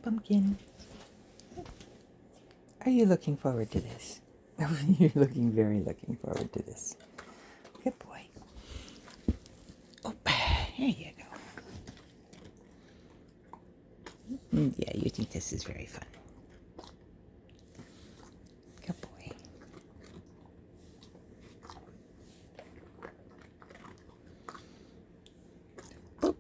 Pumpkin. Are you looking forward to this? You're very looking forward to this. Good boy. Oh, there you go. Yeah, you think this is very fun. Good boy. Boop.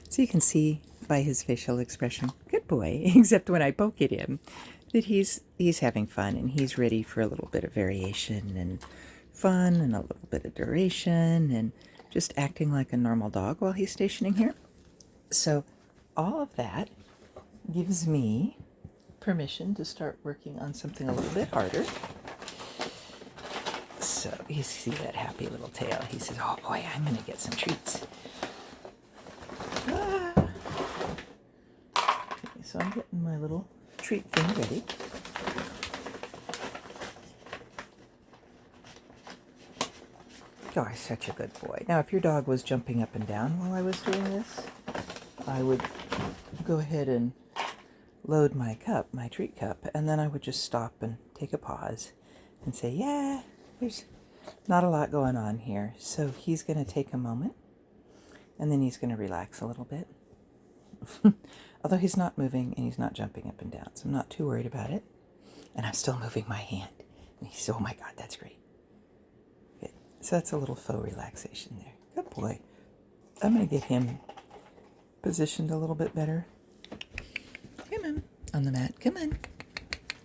So you can see by his facial expression, good boy, except when I poke at him, that he's having fun and he's ready for a little bit of variation and fun and a little bit of duration and just acting like a normal dog while he's stationing here. So all of that gives me permission to start working on something a little bit harder. So you see that happy little tail. He says, oh boy, I'm going to get some treats. Okay, so I'm getting my little treat thing ready. Oh, he's such a good boy. Now, if your dog was jumping up and down while I was doing this, I would go ahead and load my cup, my treat cup, and then I would just stop and take a pause and say, yeah, there's not a lot going on here. So he's going to take a moment, and then he's going to relax a little bit. Although he's not moving and he's not jumping up and down, so I'm not too worried about it. And I'm still moving my hand. And he says, oh my God, that's great. Good. So that's a little faux relaxation there. Good boy. I'm going to get him positioned a little bit better. Come on the mat. Come on.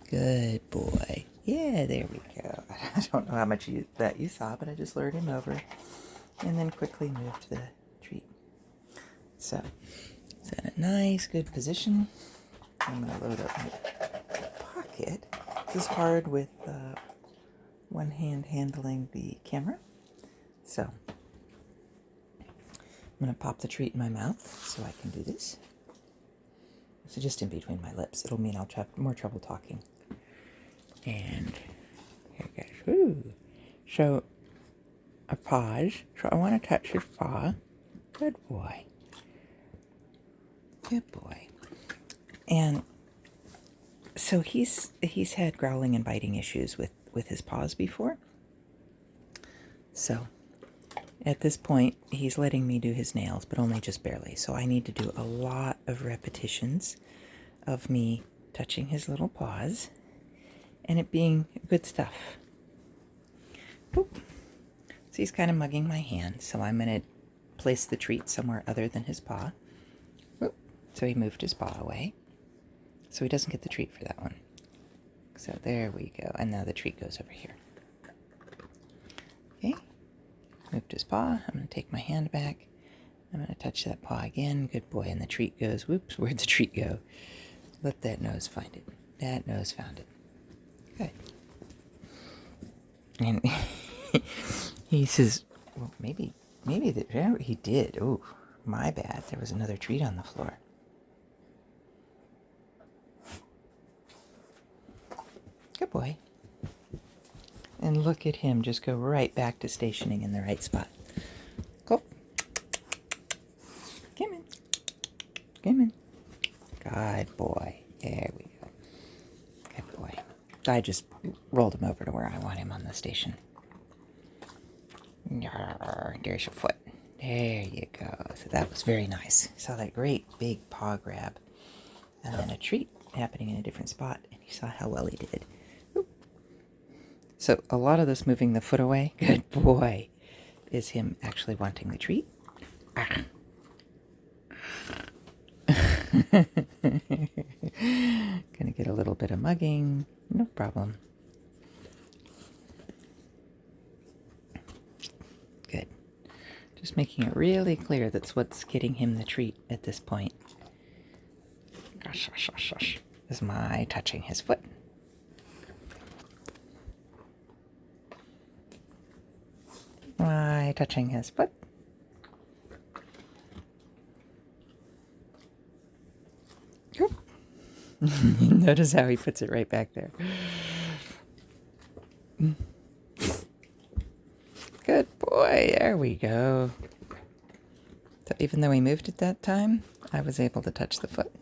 Good boy. Yeah, there we go. I don't know how much that you saw, but I just lured him over and then quickly moved the treat. So it's in a nice, good position. I'm going to load up my pocket. This is hard with one hand handling the camera. So I'm going to pop the treat in my mouth so I can do this. So just in between my lips. It'll mean I'll have more trouble talking. And here it goes. Ooh. So a pause. So I want to touch his paw. Good boy. Good boy. And so he's had growling and biting issues with his paws before. So at this point, he's letting me do his nails, but only just barely. So I need to do a lot of repetitions of me touching his little paws and it being good stuff. Boop. So he's kind of mugging my hand, so I'm going to place the treat somewhere other than his paw. Boop. So he moved his paw away. So he doesn't get the treat for that one. So there we go. And now the treat goes over here. Okay. Moved his paw. I'm going to take my hand back. I'm going to touch that paw again. Good boy. And the treat goes, whoops, where'd the treat go? Let that nose find it. That nose found it. Good. And he says, well, maybe he did. Oh, my bad. There was another treat on the floor. Good boy. And look at him just go right back to stationing in the right spot. Go. Come in. Come in. Good boy. There we go. Good boy. I just rolled him over to where I want him on the station. There's your foot. There you go. So that was very nice. Saw that great big paw grab. And then a treat happening in a different spot. And you saw how well he did. Oop. So a lot of this moving the foot away, good boy, is him actually wanting the treat. Ah. Gonna get a little bit of mugging. No problem. Good. Just making it really clear that's what's getting him the treat at this point. Gosh, gosh, gosh, gosh. This is my touching his foot. My touching his foot. Notice how he puts it right back there. Good boy. There we go. So even though he moved at that time, I was able to touch the foot.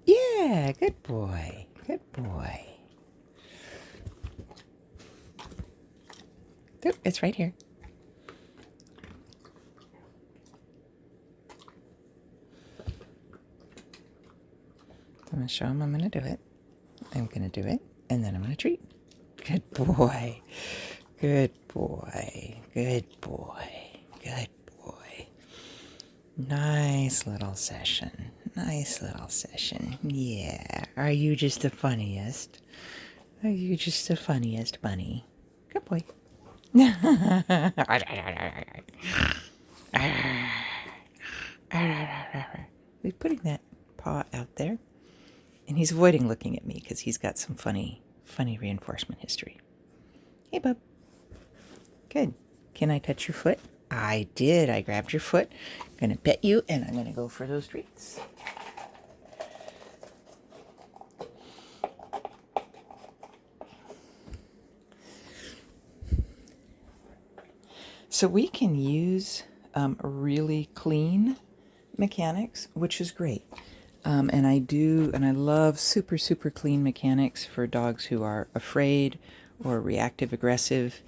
Yeah, good boy. Good boy. Oop, it's right here. I'm going to show him I'm going to do it. I'm going to do it, and then I'm going to treat. Good boy. Good boy. Good boy. Good boy. Nice little session. Nice little session. Yeah. Are you just the funniest? Are you just the funniest bunny? Good boy. We're putting that paw out there. And he's avoiding looking at me because he's got some funny reinforcement history. Hey, bub. Good. Can I touch your foot? I did. I grabbed your foot. I'm going to pet you, and I'm going to go for those treats. So we can use really clean mechanics, which is great. And I love super clean mechanics for dogs who are afraid or reactive aggressive.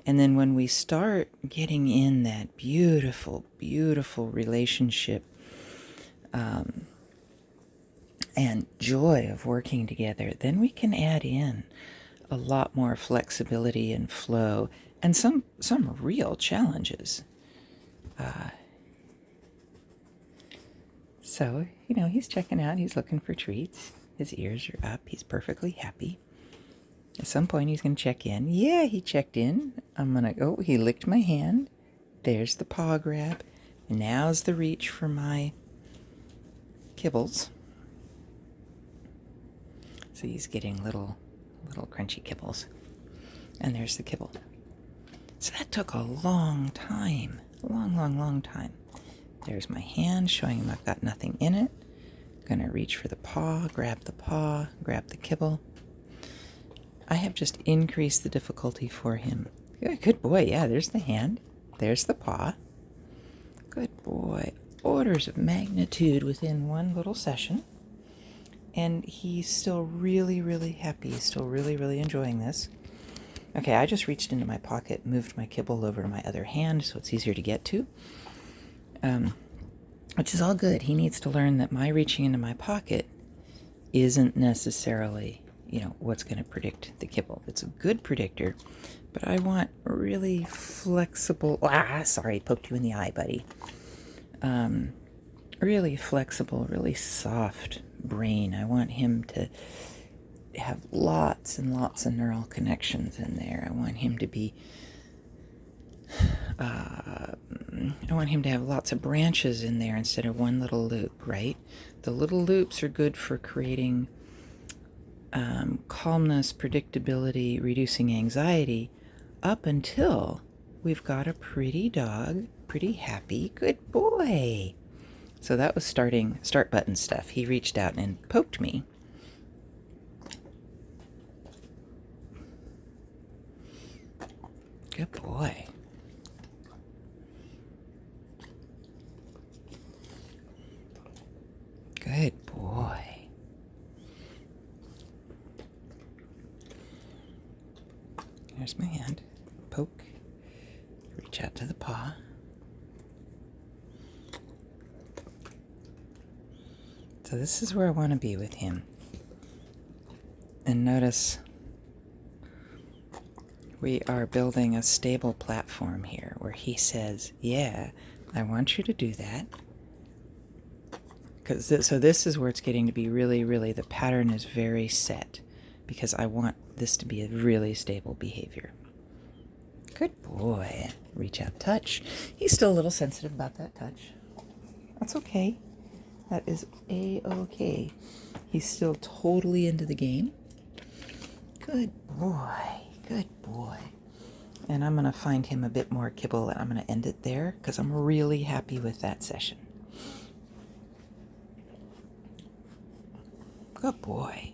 And then when we start getting in that beautiful relationship and joy of working together, then we can add in a lot more flexibility and flow and some real challenges. So, he's checking out. He's looking for treats. His ears are up. He's perfectly happy. At some point, he's going to check in. Yeah, he checked in. I'm going to go. He licked my hand. There's the paw grab. Now's the reach for my kibbles. So he's getting little crunchy kibbles. And there's the kibble. So that took a long time. A long time. There's my hand showing him I've got nothing in it. Gonna reach for the paw, grab the kibble. I have just increased the difficulty for him. Good boy. Yeah, there's the hand. There's the paw. Good boy. Orders of magnitude within one little session. And he's still really happy. He's still really enjoying this. Okay, I just reached into my pocket, moved my kibble over to my other hand so it's easier to get to. Which is all good. He needs to learn that my reaching into my pocket isn't necessarily, what's going to predict the kibble. It's a good predictor, but I want really flexible... sorry, poked you in the eye, buddy. Really flexible, really soft brain. I want him to have lots and lots of neural connections in there. I want him to be... I want him to have lots of branches in there instead of one little loop, right? The little loops are good for creating calmness, predictability, reducing anxiety, up until we've got a pretty dog, pretty happy, good boy. So that was start button stuff. He reached out and poked me. Good boy. Good boy. There's my hand. Poke. Reach out to the paw. So this is where I want to be with him. And notice we are building a stable platform here where he says, yeah, I want you to do that. So this is where it's getting to be really, the pattern is very set because I want this to be a really stable behavior. Good boy. Reach out, touch. He's still a little sensitive about that touch. That's okay. That is A-okay. He's still totally into the game. Good boy. Good boy. And I'm going to find him a bit more kibble and I'm going to end it there because I'm really happy with that session. Good boy.